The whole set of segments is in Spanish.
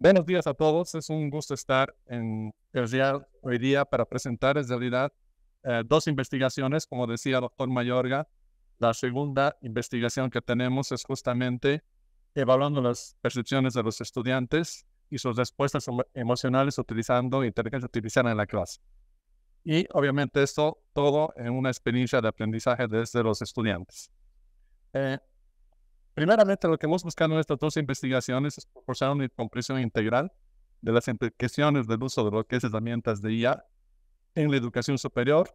Buenos días a todos. Es un gusto estar en el día hoy día para presentar en realidad dos investigaciones, como decía el doctor Mayorga. La segunda investigación que tenemos es justamente evaluando las percepciones de los estudiantes y sus respuestas emocionales utilizando inteligencia artificial en la clase. Y obviamente esto todo en una experiencia de aprendizaje desde los estudiantes. Eh, Primeramente, lo que hemos buscado en estas dos investigaciones es proporcionar una comprensión integral de las implicaciones del uso de lo que es herramientas de IA en la educación superior.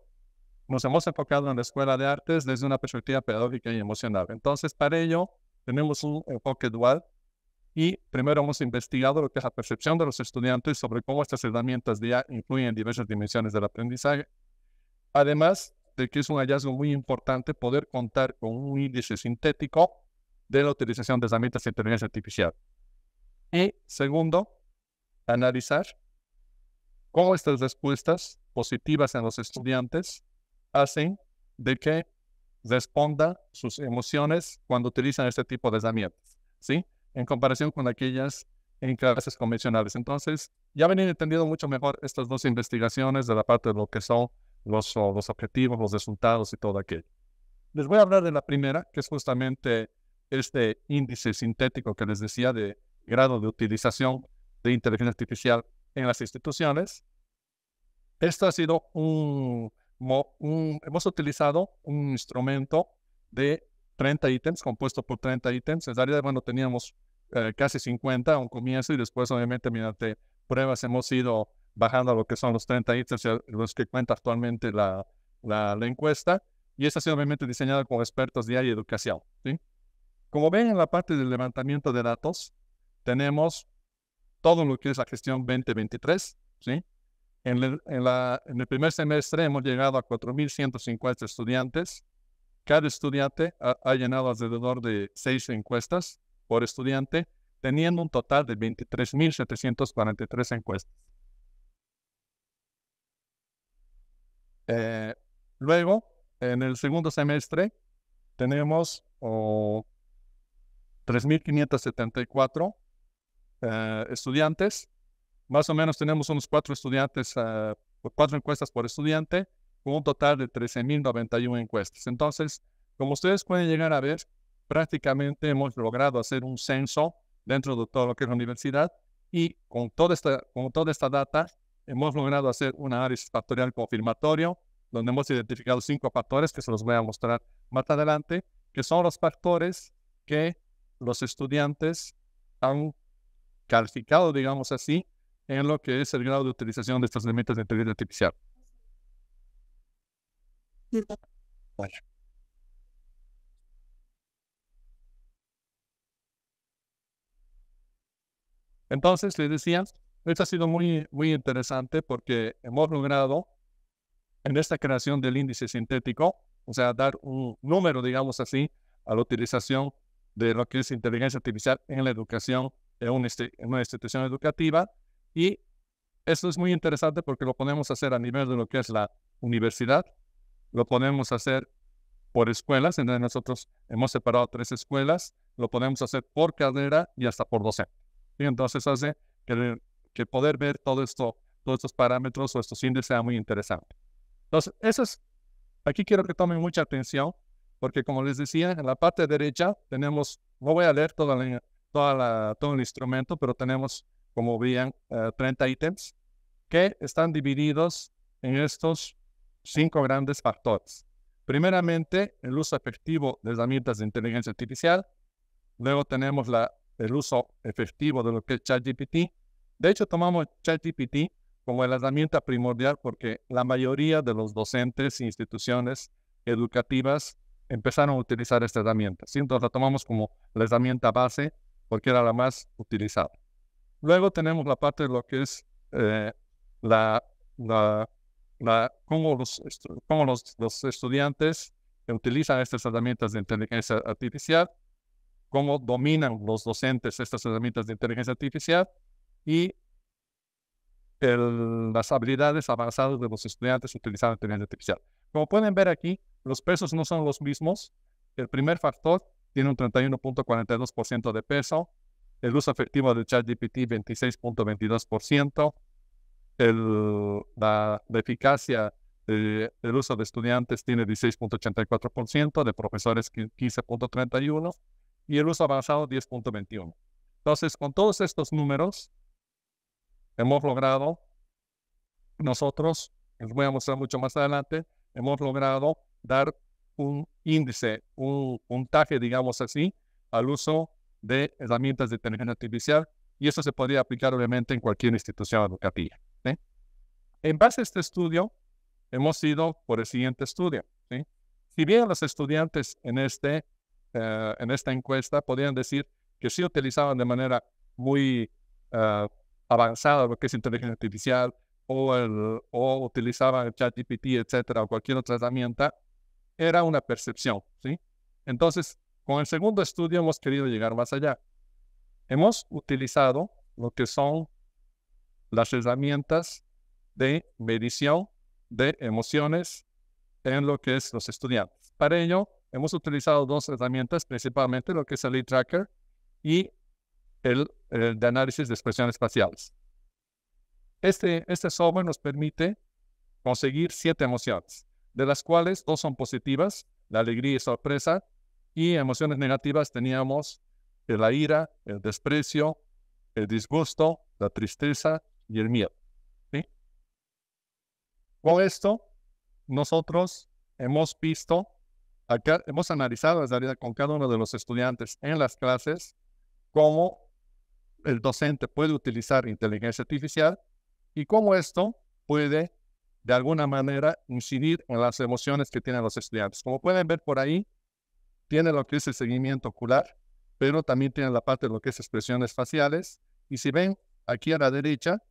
Nos hemos enfocado en la escuela de artes desde una perspectiva pedagógica y emocional. Entonces, para ello, tenemos un enfoque dual y primero hemos investigado lo que es la percepción de los estudiantes sobre cómo estas herramientas de IA influyen en diversas dimensiones del aprendizaje. Además de que es un hallazgo muy importante poder contar con un índice sintético de la utilización de herramientas de inteligencia artificial. Y segundo, analizar cómo estas respuestas positivas en los estudiantes hacen de que respondan sus emociones cuando utilizan este tipo de herramientas, ¿sí? En comparación con aquellas en clases convencionales. Entonces, ya ven entendiendo mucho mejor estas dos investigaciones de la parte de lo que son los objetivos, los resultados y todo aquello. Les voy a hablar de la primera, que es justamente este índice sintético que les decía de grado de utilización de inteligencia artificial en las instituciones. Esto ha sido hemos utilizado un instrumento de 30 ítems, compuesto por 30 ítems. En realidad, bueno, teníamos casi 50 a un comienzo y después, obviamente, mediante pruebas hemos ido bajando a lo que son los 30 ítems, los que cuenta actualmente la encuesta. Y esta ha sido, obviamente, diseñada con expertos de IA y educación, ¿sí? Como ven en la parte del levantamiento de datos, tenemos todo lo que es la gestión 2023, ¿sí? En el primer semestre hemos llegado a 4.150 estudiantes. Cada estudiante ha llenado alrededor de 6 encuestas por estudiante, teniendo un total de 23.743 encuestas. Luego, en el segundo semestre, tenemos 3.574 estudiantes. Más o menos tenemos unos 4 estudiantes, 4 encuestas por estudiante, con un total de 13.091 encuestas. Entonces, como ustedes pueden llegar a ver, prácticamente hemos logrado hacer un censo dentro de todo lo que es la universidad y con toda esta data hemos logrado hacer un análisis factorial confirmatorio, donde hemos identificado 5 factores que se los voy a mostrar más adelante, que son los factores que los estudiantes han calificado, digamos así, en lo que es el grado de utilización de estas herramientas de inteligencia artificial. Bueno. Entonces, les decía, esto ha sido muy, muy interesante porque hemos logrado, en esta creación del índice sintético, o sea, dar un número, digamos así, a la utilización de lo que es inteligencia artificial en la educación, en una institución educativa. Y esto es muy interesante porque lo podemos hacer a nivel de lo que es la universidad, lo podemos hacer por escuelas, entonces nosotros hemos separado 3 escuelas, lo podemos hacer por carrera y hasta por docente. Y entonces hace que poder ver todos estos parámetros o estos índices sea muy interesante. Entonces, aquí quiero que tomen mucha atención, porque como les decía, en la parte derecha tenemos, no voy a leer todo el instrumento, pero tenemos, como veían, 30 ítems que están divididos en estos 5 grandes factores. Primeramente, el uso efectivo de herramientas de inteligencia artificial. Luego tenemos el uso efectivo de lo que es ChatGPT. De hecho, tomamos ChatGPT como la herramienta primordial porque la mayoría de los docentes e instituciones educativas empezaron a utilizar esta herramienta. ¿Sí? Entonces la tomamos como la herramienta base porque era la más utilizada. Luego tenemos la parte de lo que es cómo los estudiantes utilizan estas herramientas de inteligencia artificial, cómo dominan los docentes estas herramientas de inteligencia artificial y las habilidades avanzadas de los estudiantes utilizando inteligencia artificial. Como pueden ver aquí, los pesos no son los mismos. El primer factor tiene un 31.42% de peso, el uso efectivo de ChatGPT 26.22%, la eficacia del uso de estudiantes tiene 16.84%, de profesores 15.31% y el uso avanzado 10.21%. Entonces, con todos estos números, hemos logrado, nosotros, les voy a mostrar mucho más adelante, hemos logrado dar un índice, un puntaje, digamos así, al uso de herramientas de inteligencia artificial, y eso se podría aplicar obviamente en cualquier institución educativa, ¿sí? En base a este estudio, hemos ido por el siguiente estudio, ¿sí? Si bien los estudiantes en esta encuesta podrían decir que sí utilizaban de manera muy avanzada lo que es inteligencia artificial, o utilizaban el ChatGPT, etcétera, o cualquier otra herramienta, era una percepción, ¿sí? Entonces, con el segundo estudio hemos querido llegar más allá. Hemos utilizado lo que son las herramientas de medición de emociones en lo que es los estudiantes. Para ello, hemos utilizado dos herramientas, principalmente lo que es el E-Tracker y el de análisis de expresiones faciales. Este software nos permite conseguir 7 emociones, de las cuales 2 son positivas, la alegría y sorpresa, y emociones negativas teníamos la ira, el desprecio, el disgusto, la tristeza y el miedo, ¿sí? Con esto, nosotros hemos visto, acá hemos analizado en realidad con cada uno de los estudiantes en las clases cómo el docente puede utilizar inteligencia artificial y cómo esto puede de alguna manera incidir en las emociones que tienen los estudiantes. Como pueden ver por ahí, tiene lo que es el seguimiento ocular, pero también tiene la parte de lo que es expresiones faciales. Y si ven aquí a la derecha,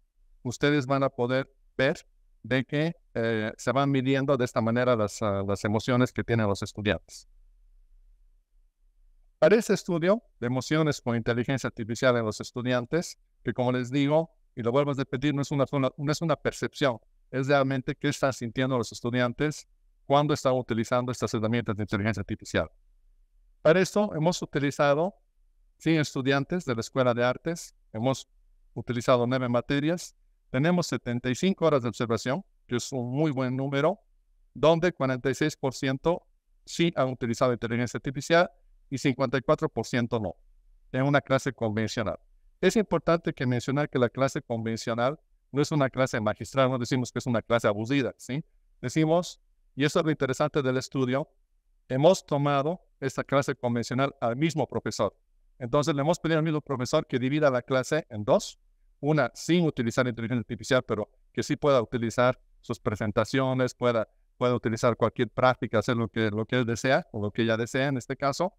ustedes van a poder ver de que se van midiendo de esta manera las emociones que tienen los estudiantes. Para ese estudio de emociones con inteligencia artificial en los estudiantes, que como les digo, y lo vuelvo a repetir, no es una percepción, es realmente qué están sintiendo los estudiantes cuando están utilizando estas herramientas de inteligencia artificial. Para esto hemos utilizado 100 estudiantes de la Escuela de Artes, hemos utilizado 9 materias, tenemos 75 horas de observación, que es un muy buen número, donde 46% sí han utilizado inteligencia artificial y 54% no, en una clase convencional. Es importante que mencionar que la clase convencional no es una clase magistral, no decimos que es una clase aburrida, ¿sí? Decimos, y eso es lo interesante del estudio, hemos tomado esta clase convencional al mismo profesor. Entonces le hemos pedido al mismo profesor que divida la clase en 2, una sin utilizar inteligencia artificial, pero que sí pueda utilizar sus presentaciones, pueda utilizar cualquier práctica, hacer lo que él desea, o lo que ella desea en este caso.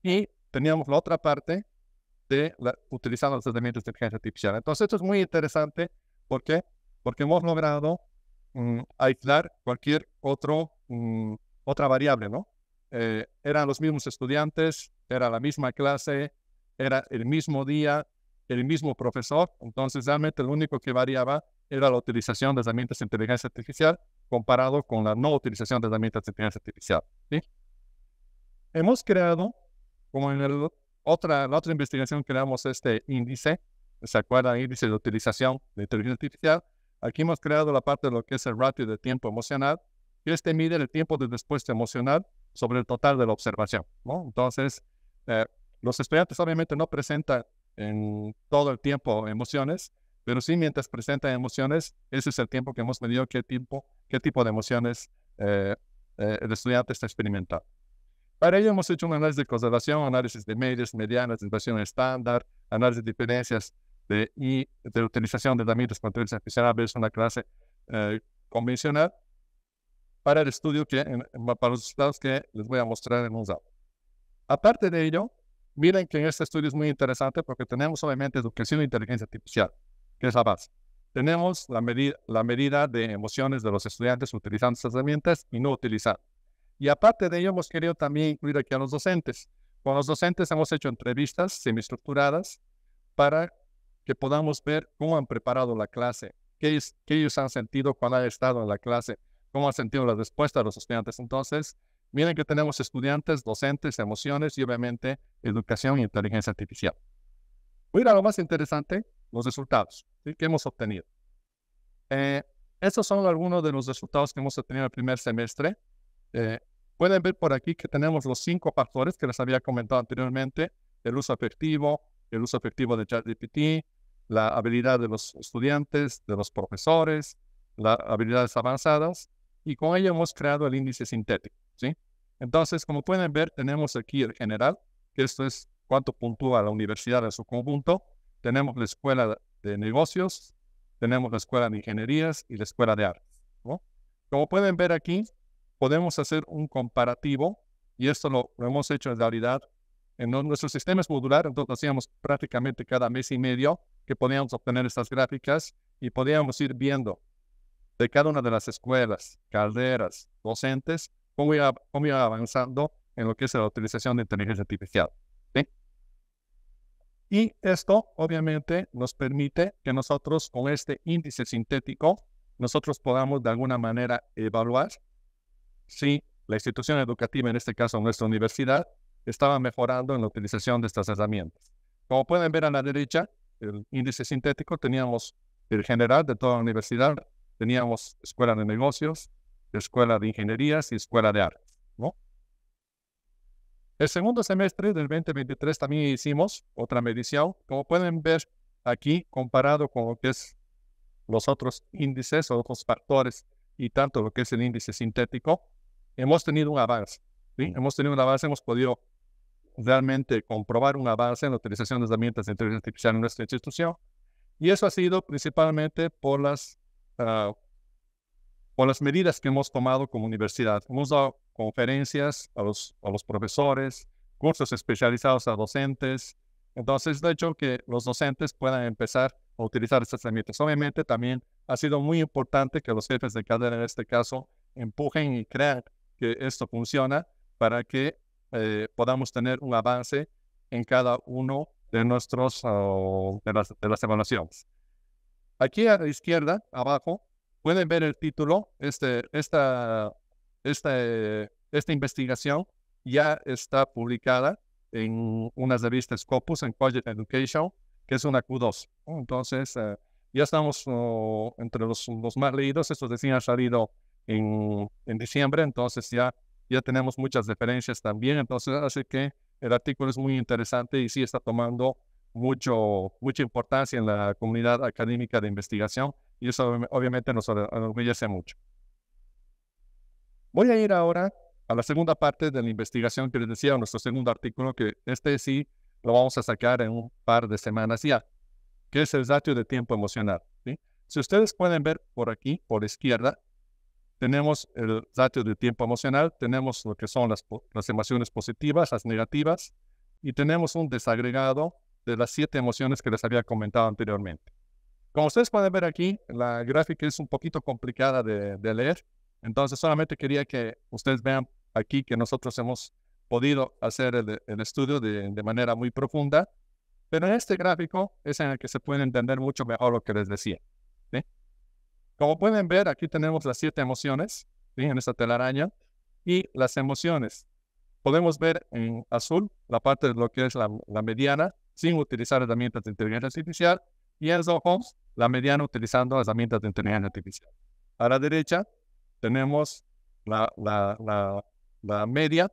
Y teníamos la otra parte utilizando las herramientas de inteligencia artificial. Entonces esto es muy interesante. ¿Por qué? Porque hemos logrado aislar cualquier otra variable, ¿no? Eran los mismos estudiantes, era la misma clase, era el mismo día, el mismo profesor. Entonces realmente lo único que variaba era la utilización de herramientas de inteligencia artificial comparado con la no utilización de herramientas de inteligencia artificial, ¿sí? Hemos creado, como en la otra investigación, creamos este índice, ¿se acuerdan? Índice de utilización de inteligencia artificial. Aquí hemos creado la parte de lo que es el ratio de tiempo emocional, y este mide el tiempo de respuesta emocional sobre el total de la observación, ¿no? Entonces, los estudiantes obviamente no presentan en todo el tiempo emociones, pero sí mientras presentan emociones, ese es el tiempo que hemos medido qué tipo de emociones el estudiante está experimentando. Para ello hemos hecho un análisis de correlación, análisis de medias, medianas, desviación estándar, análisis de diferencias y de utilización de herramientas con inteligencia artificial versus una clase convencional para el estudio para los resultados que les voy a mostrar en un rato. Aparte de ello, miren que en este estudio es muy interesante porque tenemos obviamente educación e inteligencia artificial, que es la base. Tenemos la medida de emociones de los estudiantes utilizando estas herramientas y no utilizando. Y aparte de ello, hemos querido también incluir aquí a los docentes. Con los docentes hemos hecho entrevistas semiestructuradas para que podamos ver cómo han preparado la clase, qué ellos han sentido cuando han estado en la clase, cómo han sentido la respuesta de los estudiantes. Entonces, miren que tenemos estudiantes, docentes, emociones y obviamente educación e inteligencia artificial. Voy a ir a lo más interesante, los resultados, ¿sí?, que hemos obtenido. Estos son algunos de los resultados que hemos obtenido en el primer semestre. Pueden ver por aquí que tenemos los 5 factores que les había comentado anteriormente: el uso efectivo de ChatGPT, la habilidad de los estudiantes, de los profesores, las habilidades avanzadas, y con ello hemos creado el índice sintético, ¿sí? Entonces, como pueden ver, tenemos aquí el general, que esto es cuánto puntúa la universidad en su conjunto. Tenemos la escuela de negocios, tenemos la escuela de ingenierías y la escuela de artes, ¿no? Como pueden ver aquí, podemos hacer un comparativo, y esto lo hemos hecho en realidad en nuestro sistema es modular. Entonces hacíamos prácticamente cada mes y medio que podíamos obtener estas gráficas y podíamos ir viendo de cada una de las escuelas, carreras, docentes, cómo iba avanzando en lo que es la utilización de inteligencia artificial, ¿sí? Y esto obviamente nos permite que nosotros, con este índice sintético, nosotros podamos de alguna manera evaluar si la institución educativa, en este caso nuestra universidad, estaba mejorando en la utilización de estas herramientas. Como pueden ver a la derecha, el índice sintético, teníamos el general de toda la universidad, teníamos escuela de negocios, escuela de ingenierías y escuela de artes, ¿no? El segundo semestre del 2023 también hicimos otra medición. Como pueden ver aquí, comparado con lo que es los otros índices o otros factores y tanto lo que es el índice sintético, hemos tenido un avance, ¿sí? Hemos podido realmente comprobar un avance en la utilización de herramientas de inteligencia artificial en nuestra institución, y eso ha sido principalmente por las medidas que hemos tomado como universidad. Hemos dado conferencias a los profesores, cursos especializados a docentes. Entonces, de hecho, que los docentes puedan empezar a utilizar estas herramientas. Obviamente, también ha sido muy importante que los jefes de cadena, en este caso, empujen y crean que esto funciona para que podamos tener un avance en cada uno de nuestros de las evaluaciones. Aquí a la izquierda, abajo, pueden ver el título. Esta investigación ya está publicada en una revista Scopus, en Project Education, que es una Q2. Entonces, ya estamos entre los más leídos. Estos recién han salido en diciembre, entonces ya tenemos muchas referencias también. Entonces, así que el artículo es muy interesante y sí está tomando mucha importancia en la comunidad académica de investigación, y eso obviamente nos enorgullece mucho. Voy a ir ahora a la segunda parte de la investigación que les decía, nuestro segundo artículo, que sí lo vamos a sacar en un par de semanas ya, que es el ratio de tiempo emocional, ¿sí? Si ustedes pueden ver por aquí, por la izquierda, tenemos el ratio de tiempo emocional, tenemos lo que son las emociones positivas, las negativas, y tenemos un desagregado de las 7 emociones que les había comentado anteriormente. Como ustedes pueden ver aquí, la gráfica es un poquito complicada de leer, entonces solamente quería que ustedes vean aquí que nosotros hemos podido hacer el estudio de manera muy profunda, pero en este gráfico es en el que se puede entender mucho mejor lo que les decía, ¿sí? Como pueden ver, aquí tenemos las 7 emociones, ¿sí?, en esta telaraña, y las emociones. Podemos ver en azul la parte de lo que es la mediana, sin utilizar herramientas de inteligencia artificial, y en rojo la mediana utilizando herramientas de inteligencia artificial. A la derecha tenemos la media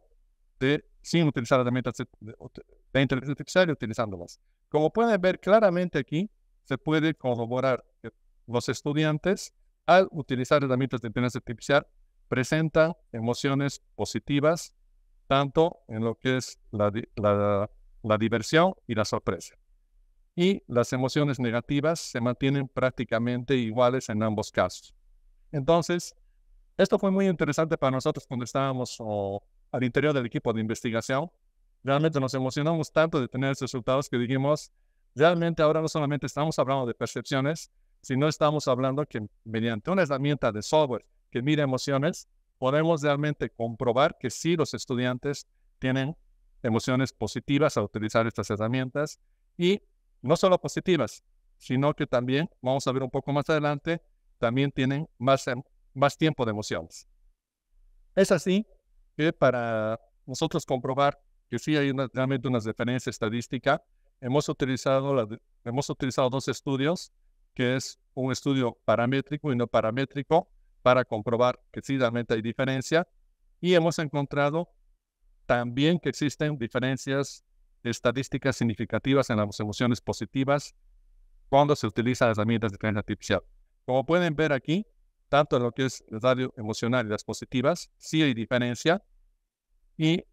sin utilizar herramientas de inteligencia artificial y utilizándolas. Como pueden ver claramente aquí, se puede corroborar que los estudiantes, al utilizar herramientas de inteligencia artificial, presentan emociones positivas, tanto en lo que es la diversión y la sorpresa. Y las emociones negativas se mantienen prácticamente iguales en ambos casos. Entonces, esto fue muy interesante para nosotros cuando estábamos al interior del equipo de investigación. Realmente nos emocionamos tanto de tener estos resultados que dijimos, realmente ahora no solamente estamos hablando de percepciones, sino estamos hablando que mediante una herramienta de software que mide emociones, podemos realmente comprobar que sí, los estudiantes tienen emociones positivas al utilizar estas herramientas, y no solo positivas, sino que también, vamos a ver un poco más adelante, también tienen más tiempo de emociones. Es así que para nosotros comprobar que sí hay realmente una referencia estadística, hemos utilizado dos estudios, que es un estudio paramétrico y no paramétrico, para comprobar que sí realmente hay diferencia. Y hemos encontrado también que existen diferencias estadísticas significativas en las emociones positivas cuando se utilizan las herramientas de inteligencia artificial. Como pueden ver aquí, tanto en lo que es el radio emocional y las positivas, sí hay diferencia. Y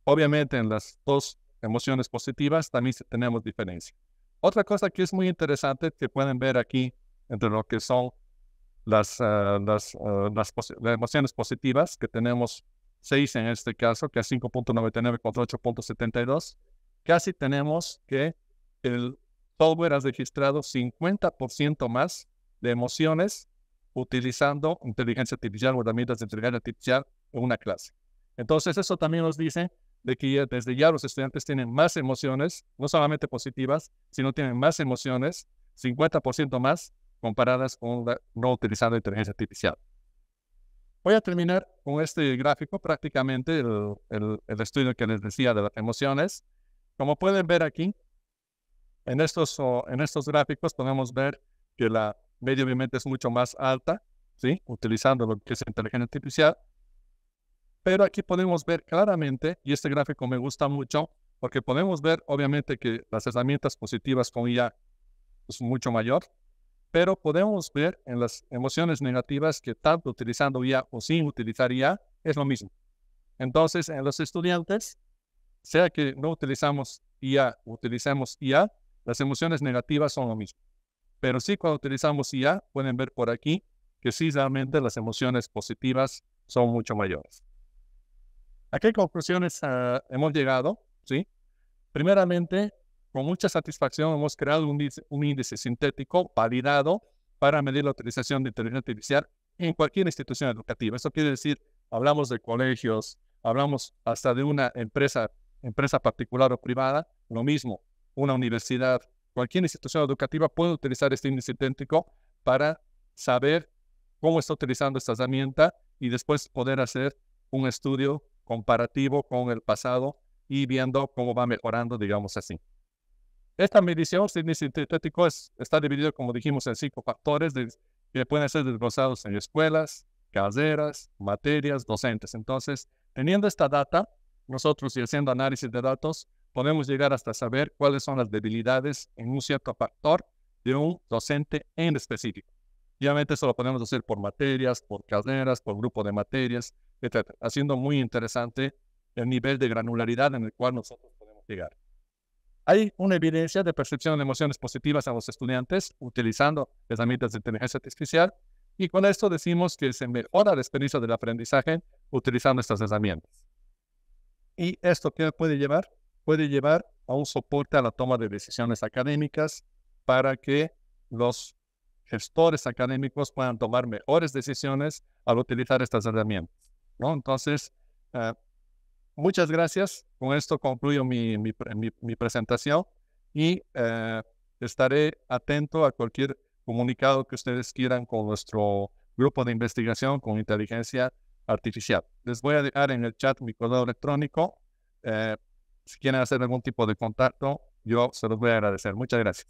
obviamente en las dos emociones positivas también tenemos diferencia. Otra cosa que es muy interesante que pueden ver aquí entre lo que son las emociones positivas, que tenemos 6 en este caso, que es 5.99 contra 8.72, casi tenemos que el software ha registrado 50% más de emociones utilizando inteligencia artificial o herramientas de inteligencia artificial en una clase. Entonces, eso también nos dice de que desde ya los estudiantes tienen más emociones, no solamente positivas, sino tienen más emociones, 50% más, comparadas con no utilizando inteligencia artificial. Voy a terminar con este gráfico, prácticamente el estudio que les decía de las emociones. Como pueden ver aquí, en estos gráficos podemos ver que la media obviamente es mucho más alta, ¿sí? Utilizando lo que es inteligencia artificial. Pero aquí podemos ver claramente, y este gráfico me gusta mucho, porque podemos ver obviamente que las herramientas positivas con IA es mucho mayor, pero podemos ver en las emociones negativas que tanto utilizando IA o sin utilizar IA es lo mismo. Entonces, en los estudiantes, sea que no utilizamos IA o utilicemos IA, las emociones negativas son lo mismo. Pero sí, cuando utilizamos IA, pueden ver por aquí que sí realmente las emociones positivas son mucho mayores. ¿A qué conclusiones hemos llegado? ¿Sí? Primeramente, con mucha satisfacción hemos creado un índice sintético validado para medir la utilización de inteligencia artificial en cualquier institución educativa. Eso quiere decir, hablamos de colegios, hablamos hasta de una empresa particular o privada, lo mismo, una universidad, cualquier institución educativa puede utilizar este índice sintético para saber cómo está utilizando esta herramienta y después poder hacer un estudio comparativo con el pasado y viendo cómo va mejorando, digamos así. Esta medición sintético está dividido, como dijimos, en 5 factores que pueden ser desglosados en escuelas, carreras, materias, docentes. Entonces, teniendo esta data, nosotros y haciendo análisis de datos, podemos llegar hasta saber cuáles son las debilidades en un cierto factor de un docente en específico. Y obviamente eso lo podemos hacer por materias, por carreras, por grupo de materias, etc. Haciendo muy interesante el nivel de granularidad en el cual nosotros podemos llegar. Hay una evidencia de percepción de emociones positivas a los estudiantes utilizando herramientas de inteligencia artificial y con esto decimos que se mejora la experiencia del aprendizaje utilizando estas herramientas. ¿Y esto qué puede llevar? Puede llevar a un soporte a la toma de decisiones académicas para que los gestores académicos puedan tomar mejores decisiones al utilizar estas herramientas, ¿no? Entonces, muchas gracias. Con esto concluyo mi presentación y estaré atento a cualquier comunicado que ustedes quieran con nuestro grupo de investigación con inteligencia artificial. Les voy a dejar en el chat mi correo electrónico. Si quieren hacer algún tipo de contacto, yo se los voy a agradecer. Muchas gracias.